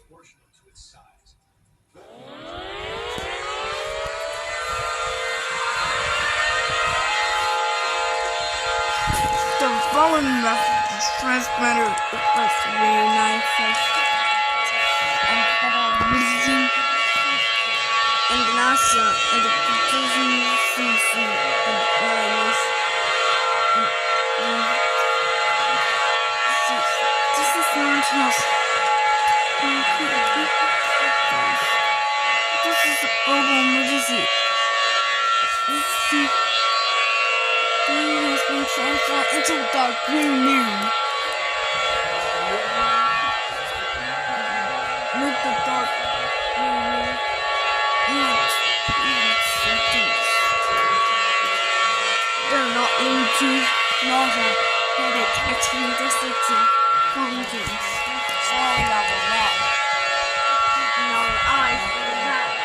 The following message is transmitted with very nice and federal visiting and NASA and the Precision CC and Mariners and this is not us. This is a global emergency. This has been transformed into the green moon. With the dark green moon and settings. They're not into NASA headed extremity functions. Sorry about that. No eyes for that.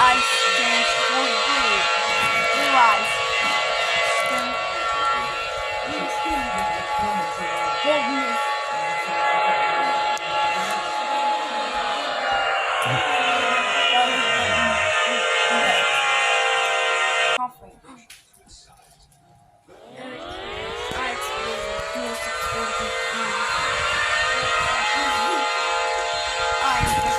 Eyes stand for blue. Blue eyes stand boldness. Coughing. Eyes most explosive eyes. Eyes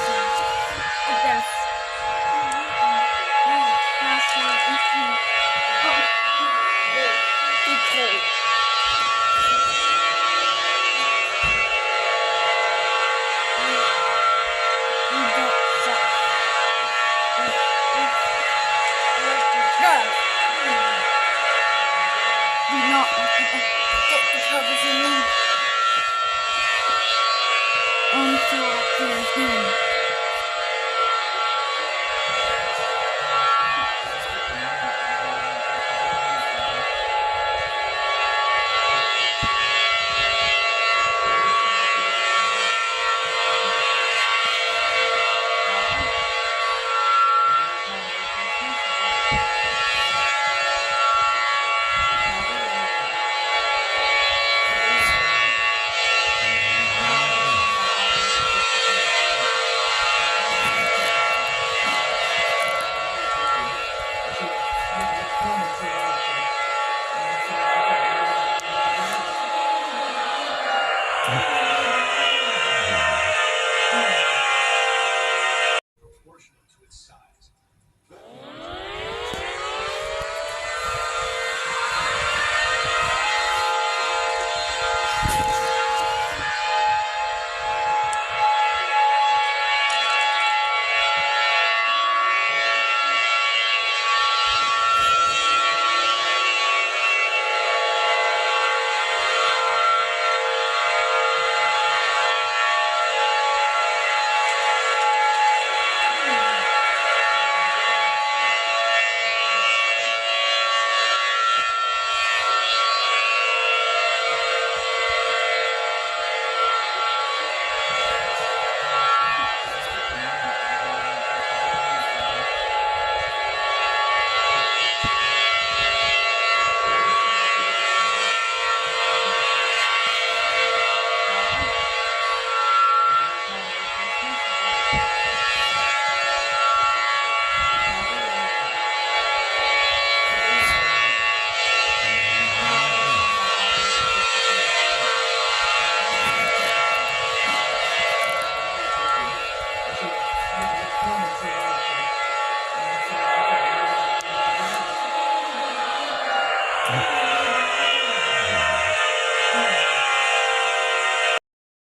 Yeah.